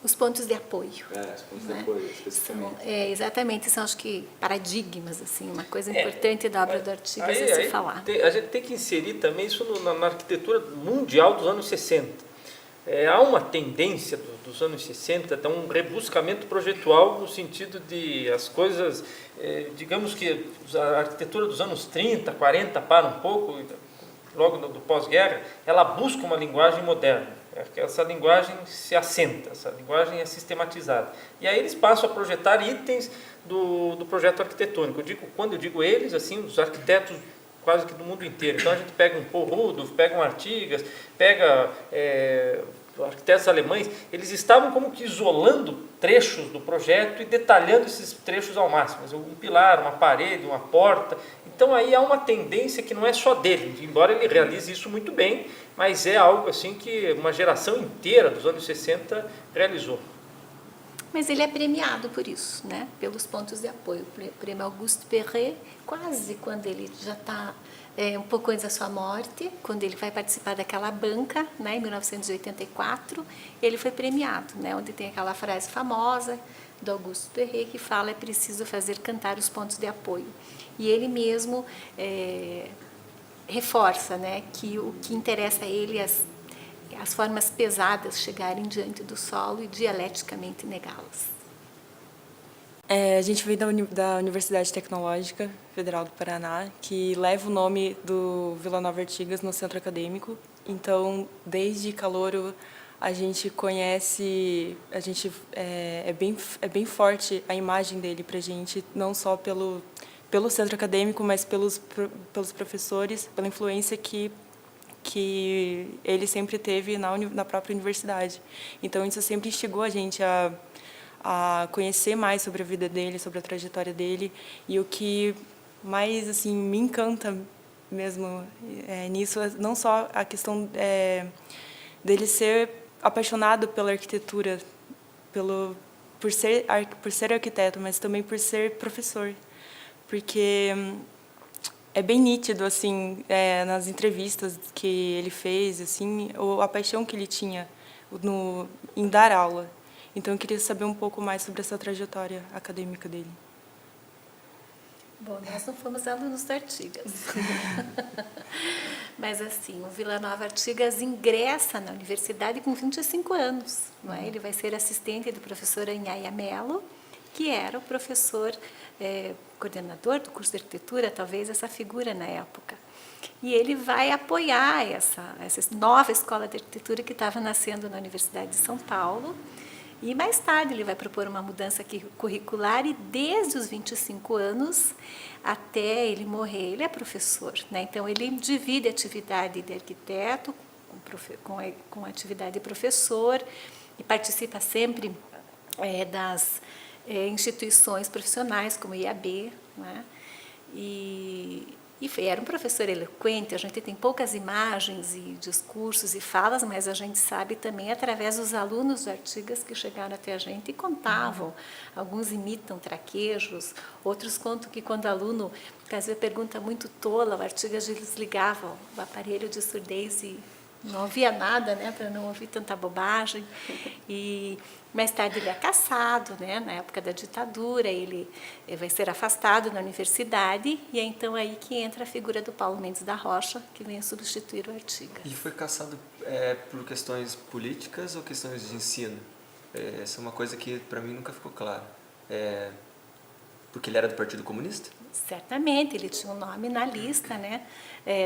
os pontos de apoio. Os pontos de apoio, especificamente. Exatamente, são acho que paradigmas, assim, uma coisa importante da obra do Artigas é se falar. A gente tem que inserir também isso na arquitetura mundial dos anos 60. Há uma tendência dos anos 60, até um rebuscamento projetual no sentido de as coisas, digamos que a arquitetura dos anos 30, 40 para um pouco, logo do pós-guerra, ela busca uma linguagem moderna. Essa linguagem se assenta, essa linguagem é sistematizada. E aí eles passam a projetar itens do projeto arquitetônico. Quando eu digo eles, assim, os arquitetos quase que do mundo inteiro. Então a gente pega um Paul Rudolph, pega um Artigas, pega arquitetos alemães, eles estavam como que isolando trechos do projeto e detalhando esses trechos ao máximo. Um pilar, uma parede, uma porta. Então aí há uma tendência que não é só dele, embora ele realize isso muito bem, mas é algo assim que uma geração inteira dos anos 60 realizou. Mas ele é premiado por isso, né? Pelos pontos de apoio. O prêmio Auguste Perret, quase quando ele já está um pouco antes da sua morte, quando ele vai participar daquela banca, né, em 1984, ele foi premiado, né? Onde tem aquela frase famosa do Auguste Perret que fala: é preciso fazer cantar os pontos de apoio. E ele mesmo reforça, né, que o que interessa a ele é as formas pesadas chegarem diante do solo e dialeticamente negá-las. A gente veio da Universidade Tecnológica Federal do Paraná, que leva o nome do Vila Nova Artigas no centro acadêmico. Então, desde calouro, a gente conhece, é bem forte a imagem dele para a gente, não só pelo centro acadêmico, mas pelos professores, pela influência que ele sempre teve na própria universidade. Então, isso sempre instigou a gente a conhecer mais sobre a vida dele, sobre a trajetória dele. E o que mais assim me encanta mesmo nisso é não só a questão dele ser apaixonado pela arquitetura, por ser arquiteto, mas também por ser professor. Porque é bem nítido assim nas entrevistas que ele fez, assim, a paixão que ele tinha em dar aula. Então eu queria saber um pouco mais sobre essa trajetória acadêmica dele. Bom, nós não fomos alunos do Artigas. Mas assim, o Vila Nova Artigas ingressa na universidade com 25 anos, não é? Ele vai ser assistente do professor Anhaia Mello, que era o professor coordenador do curso de arquitetura, talvez essa figura na época. E ele vai apoiar essa nova escola de arquitetura que estava nascendo na Universidade de São Paulo, E mais tarde ele vai propor uma mudança curricular e desde os 25 anos até ele morrer, ele é professor, né? Então ele divide a atividade de arquiteto com a atividade de professor e participa sempre das instituições profissionais como o IAB, né? Era um professor eloquente. A gente tem poucas imagens e discursos e falas, mas a gente sabe também através dos alunos do Artigas que chegaram até a gente e contavam. Alguns imitam traquejos, outros contam que quando o aluno fazia pergunta muito tola, o Artigas desligava o aparelho de surdez e não ouvia nada, né, para não ouvir tanta bobagem. E mais tarde ele é cassado, né, na época da ditadura, ele vai ser afastado da universidade e é então aí que entra a figura do Paulo Mendes da Rocha, que vem a substituir o Artigas. E foi cassado por questões políticas ou questões de ensino? Essa é uma coisa que para mim nunca ficou clara. Porque ele era do Partido Comunista? Certamente, ele tinha um nome na lista, né,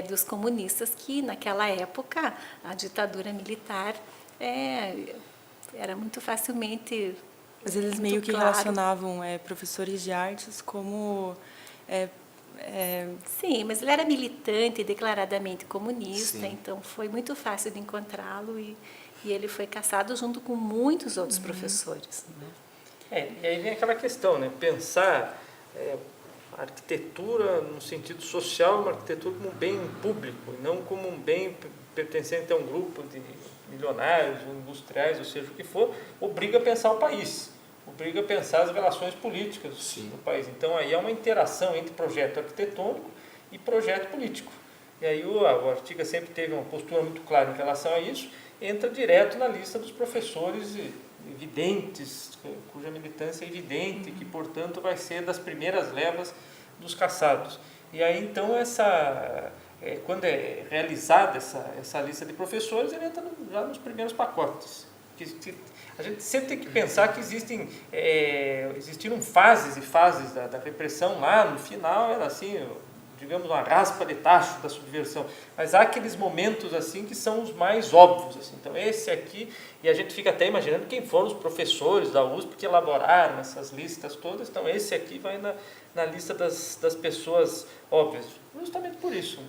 dos comunistas, que naquela época a ditadura militar era muito facilmente. Mas eles muito meio que claro. relacionavam professores de artes como... Sim, mas ele era militante, declaradamente comunista, Sim. então foi muito fácil de encontrá-lo e ele foi cassado junto com muitos outros professores. Né? E aí vem aquela questão, né? Pensar a arquitetura no sentido social, uma arquitetura como um bem público, e não como um bem pertencente a um grupo de milionários, ou industriais, ou seja o que for, obriga a pensar o país, obriga a pensar as relações políticas do país. Então aí é uma interação entre projeto arquitetônico e projeto político. E aí o Artigas sempre teve uma postura muito clara em relação a isso, entra direto na lista dos professores evidentes, cuja militância é evidente, que portanto vai ser das primeiras levas dos cassados. E aí então quando é realizada essa lista de professores, ele entra já nos primeiros pacotes. A gente sempre tem que pensar que existiram fases e fases da repressão. Lá no final era assim, digamos, uma raspa de tacho da subversão, mas há aqueles momentos assim que são os mais óbvios, assim. Então esse aqui, e a gente fica até imaginando quem foram os professores da USP que elaboraram essas listas todas. Então esse aqui vai na lista das pessoas óbvias, justamente por isso.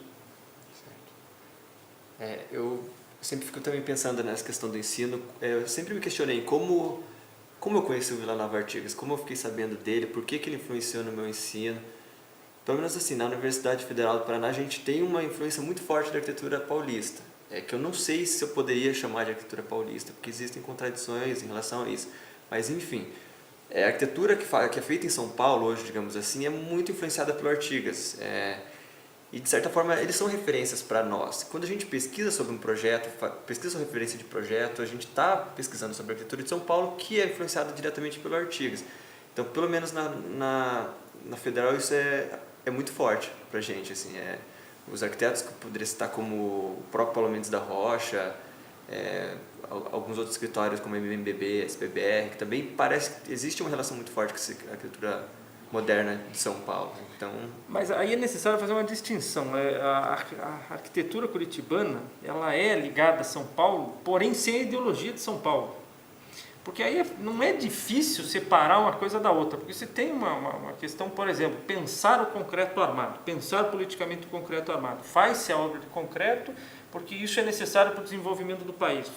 Eu sempre fico também pensando nessa questão do ensino. Eu sempre me questionei como eu conheci o Vila Nova Artigas, como eu fiquei sabendo dele, por que ele influenciou no meu ensino. Pelo menos assim, na Universidade Federal do Paraná a gente tem uma influência muito forte da arquitetura paulista, que eu não sei se eu poderia chamar de arquitetura paulista, porque existem contradições em relação a isso. Mas enfim, a arquitetura que é feita em São Paulo hoje, digamos assim, é muito influenciada pelo Artigas. E de certa forma eles são referências para nós. Quando a gente pesquisa sobre um projeto, pesquisa sobre referência de projeto, a gente está pesquisando sobre a arquitetura de São Paulo, que é influenciada diretamente pelo Artigas. Então, pelo menos na Federal isso é muito forte para a gente. Assim, os arquitetos que eu poderia citar como o próprio Paulo Mendes da Rocha, alguns outros escritórios como MMBB, SPBR, que também parece que existe uma relação muito forte com a arquitetura moderna de São Paulo. Então, mas aí é necessário fazer uma distinção. A arquitetura curitibana, ela é ligada a São Paulo, porém sem a ideologia de São Paulo. Porque aí não é difícil separar uma coisa da outra, porque você tem uma questão, por exemplo, pensar o concreto armado, pensar politicamente o concreto armado. Faz-se a obra de concreto porque isso é necessário para o desenvolvimento do país.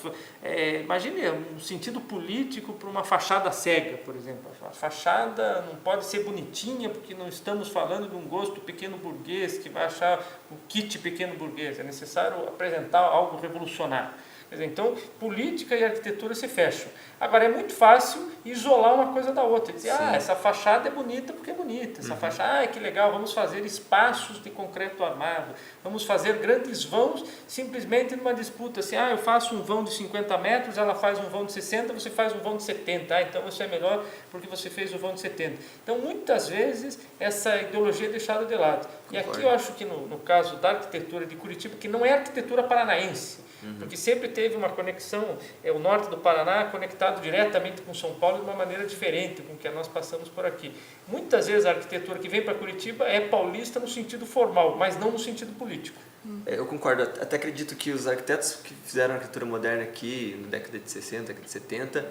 Imagine um sentido político para uma fachada cega, por exemplo. A fachada não pode ser bonitinha porque não estamos falando de um gosto pequeno burguês que vai achar o kit pequeno burguês. É necessário apresentar algo revolucionário. Quer dizer, então, política e arquitetura se fecham. Agora, é muito fácil isolar uma coisa da outra. Dizer, essa fachada é bonita porque é bonita. Essa fachada, que legal, vamos fazer espaços de concreto armado. Vamos fazer grandes vãos simplesmente numa disputa. Assim, eu faço um vão de 50 metros, ela faz um vão de 60, você faz um vão de 70. Então, isso é melhor porque você fez o vão de 70. Então, muitas vezes, essa ideologia é deixada de lado. E aqui eu acho que no caso da arquitetura de Curitiba, que não é arquitetura paranaense, porque sempre teve uma conexão, o norte do Paraná conectado diretamente com São Paulo de uma maneira diferente com que nós passamos por aqui. Muitas vezes a arquitetura que vem para Curitiba é paulista no sentido formal, mas não no sentido político. Eu concordo, até acredito que os arquitetos que fizeram a arquitetura moderna aqui na década de 60, década de 70,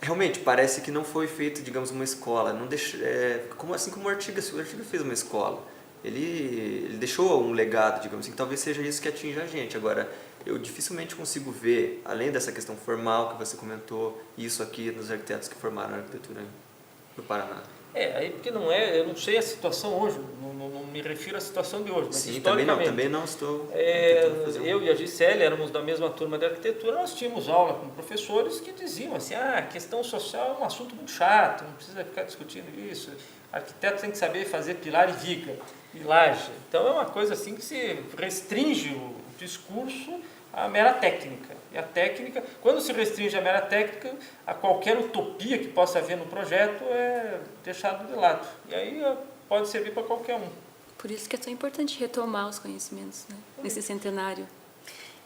realmente parece que não foi feito, digamos, uma escola. Não assim como o Artigas fez uma escola. Ele deixou um legado, digamos assim, que talvez seja isso que atinja a gente. Agora, eu dificilmente consigo ver, além dessa questão formal que você comentou, isso aqui nos arquitetos que formaram a arquitetura no Paraná. Aí porque eu não sei a situação hoje, não me refiro à situação de hoje, mas Sim, historicamente. também não estou... Eu e a Gisele éramos da mesma turma de arquitetura, nós tínhamos aula com professores que diziam assim, a questão social é um assunto muito chato, não precisa ficar discutindo isso, arquiteto tem que saber fazer pilar e viga, e laje. Então é uma coisa assim que se restringe o discurso à mera técnica. E a técnica, quando se restringe a mera técnica, a qualquer utopia que possa haver no projeto é deixado de lado. E aí pode servir para qualquer um. Por isso que é tão importante retomar os conhecimentos, né? Nesse centenário.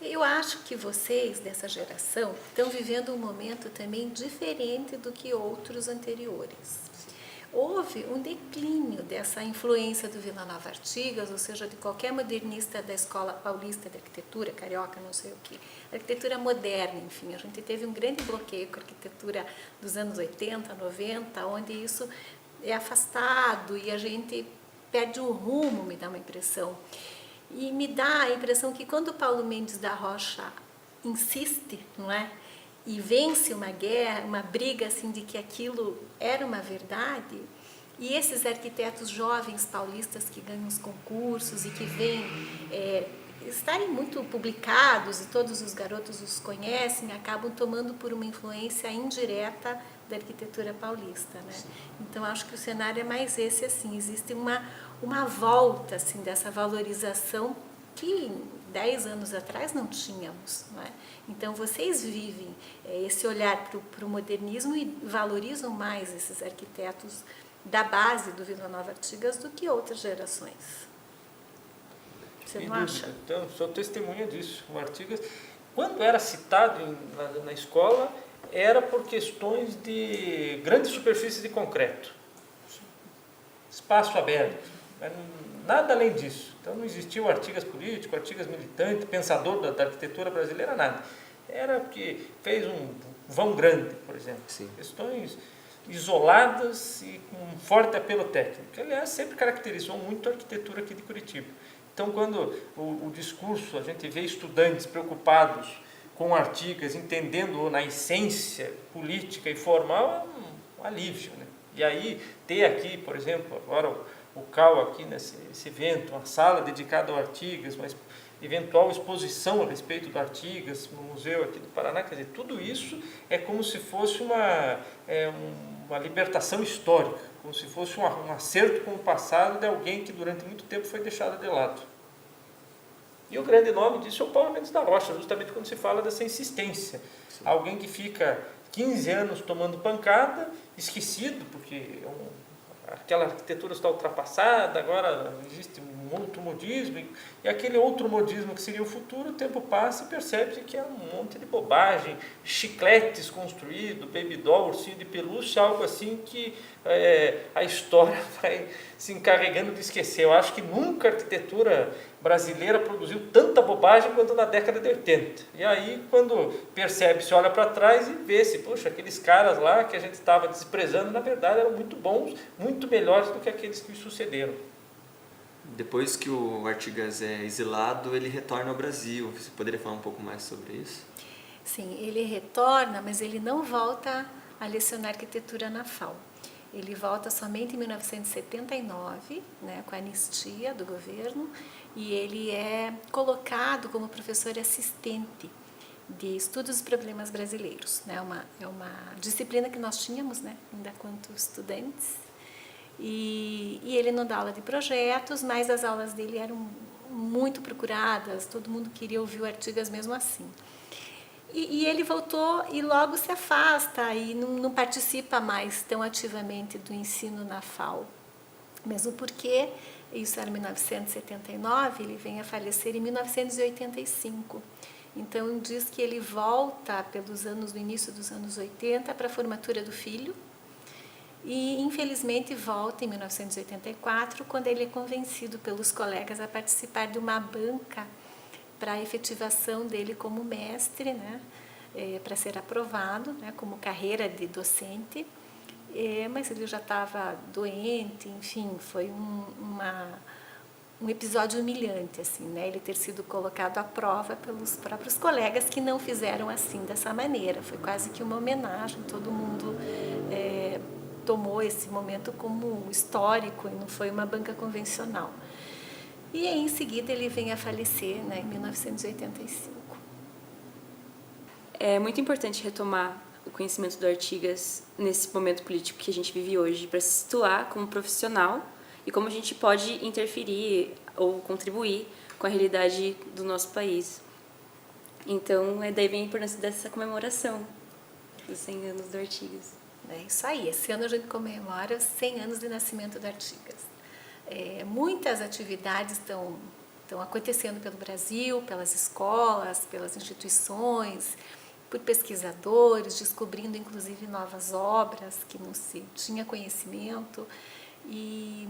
Eu acho que vocês, dessa geração, estão vivendo um momento também diferente do que outros anteriores. Houve um declínio dessa influência do Vila Nova Artigas, ou seja, de qualquer modernista da Escola Paulista de Arquitetura, carioca, não sei o quê. Arquitetura moderna, enfim, a gente teve um grande bloqueio com a arquitetura dos anos 80, 90, onde isso é afastado e a gente perde o rumo, me dá uma impressão. E me dá a impressão que quando Paulo Mendes da Rocha insiste, não é? E vence uma guerra, uma briga assim de que aquilo era uma verdade, e esses arquitetos jovens paulistas que ganham os concursos e que vêm estarem muito publicados e todos os garotos os conhecem, acabam tomando por uma influência indireta da arquitetura paulista, né? Então acho que o cenário é mais esse assim, existe uma volta assim dessa valorização que 10 anos atrás não tínhamos, não é? Então vocês vivem esse olhar para o modernismo e valorizam mais esses arquitetos da base do Vila Nova Artigas do que outras gerações. Você não acha? Então, sou testemunha disso. O Artigas, quando era citado na escola, era por questões de grandes superfícies de concreto, espaço aberto, nada além disso. Então não existia o Artigas político, o Artigas militante, pensador da arquitetura brasileira, nada. Era que fez um vão grande, por exemplo. Sim. Questões isoladas e com um forte apelo técnico. Aliás, sempre caracterizou muito a arquitetura aqui de Curitiba. Então, quando o discurso, a gente vê estudantes preocupados com Artigas, entendendo na essência política e formal, é um alívio, né? E aí, ter aqui, por exemplo, agora o CAU aqui nesse evento, uma sala dedicada ao Artigas, uma eventual exposição a respeito do Artigas no museu aqui do Paraná, quer dizer, tudo isso é como se fosse uma libertação histórica, como se fosse um acerto com o passado de alguém que durante muito tempo foi deixado de lado. E o grande nome disso é o Paulo Mendes da Rocha, justamente quando se fala dessa insistência. Sim. Alguém que fica 15 anos tomando pancada, esquecido, porque aquela arquitetura está ultrapassada, agora existe um outro modismo, e aquele outro modismo que seria o futuro, o tempo passa e percebe que é um monte de bobagem, chicletes construídos, baby doll, ursinho de pelúcia, algo assim que a história vai se encarregando de esquecer. Eu acho que nunca a arquitetura brasileira produziu tanta bobagem quanto na década de 80. E aí, quando percebe, se olha para trás e vê-se, poxa, aqueles caras lá que a gente estava desprezando, na verdade eram muito bons, muito melhores do que aqueles que sucederam. Depois que o Artigas é exilado, ele retorna ao Brasil. Você poderia falar um pouco mais sobre isso? Sim, ele retorna, mas ele não volta a lecionar arquitetura na FAU. Ele volta somente em 1979, né, com a anistia do governo, e ele é colocado como professor assistente de estudos dos problemas brasileiros. Né? É uma disciplina que nós tínhamos, né, ainda quanto estudantes. E ele não dá aula de projetos, mas as aulas dele eram muito procuradas, todo mundo queria ouvir o Artigas mesmo assim. E ele voltou e logo se afasta e não participa mais tão ativamente do ensino na FAU. Mesmo porque, isso era em 1979, ele vem a falecer em 1985. Então, diz que ele volta no início dos anos 80 para a formatura do filho e, infelizmente, volta em 1984, quando ele é convencido pelos colegas a participar de uma banca para a efetivação dele como mestre, né, para ser aprovado, né, como carreira de docente, mas ele já estava doente, enfim, foi um episódio humilhante, assim, né, ele ter sido colocado à prova pelos próprios colegas que não fizeram assim, dessa maneira. Foi quase que uma homenagem, todo mundo tomou esse momento como histórico e não foi uma banca convencional. E aí, em seguida ele vem a falecer, né, em 1985. É muito importante retomar o conhecimento do Artigas nesse momento político que a gente vive hoje, para se situar como profissional e como a gente pode interferir ou contribuir com a realidade do nosso país. Então, daí vem a importância dessa comemoração dos 100 anos do Artigas. É isso aí, esse ano a gente comemora os 100 anos de nascimento do Artigas. Muitas atividades estão acontecendo pelo Brasil, pelas escolas, pelas instituições, por pesquisadores, descobrindo inclusive novas obras que não se tinha conhecimento. E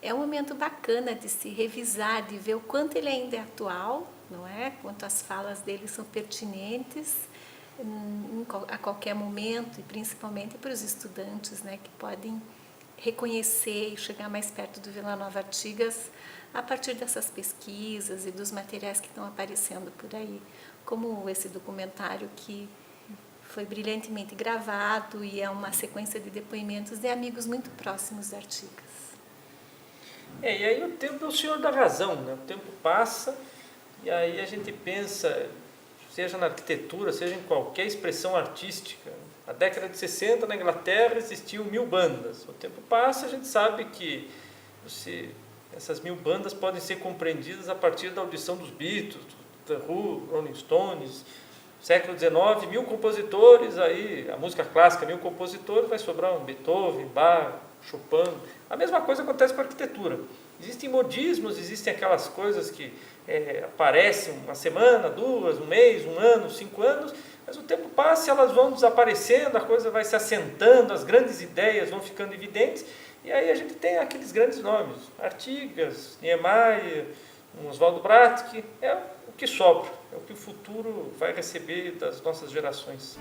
é um momento bacana de se revisar, de ver o quanto ele ainda é atual, não é? Quanto as falas dele são pertinentes a qualquer momento, e principalmente para os estudantes, né, que podem reconhecer e chegar mais perto do Vila Nova Artigas a partir dessas pesquisas e dos materiais que estão aparecendo por aí, como esse documentário que foi brilhantemente gravado e é uma sequência de depoimentos de amigos muito próximos de Artigas. E aí o tempo é o senhor da razão, né? O tempo passa e aí a gente pensa, seja na arquitetura, seja em qualquer expressão artística. Na década de 60, na Inglaterra, existiam 1000 bandas. O tempo passa, a gente sabe que essas 1000 bandas podem ser compreendidas a partir da audição dos Beatles, The Who, Rolling Stones. Século XIX, 1000 compositores, aí a música clássica, 1000 compositores, vai sobrar um Beethoven, Bach, Chopin. A mesma coisa acontece com a arquitetura. Existem modismos, existem aquelas coisas que aparecem uma semana, 2, um mês, um ano, 5 anos, mas o tempo passa e elas vão desaparecendo, a coisa vai se assentando, as grandes ideias vão ficando evidentes, e aí a gente tem aqueles grandes nomes, Artigas, Niemeyer, Oswaldo Bratkey, é o que sobra, é o que o futuro vai receber das nossas gerações.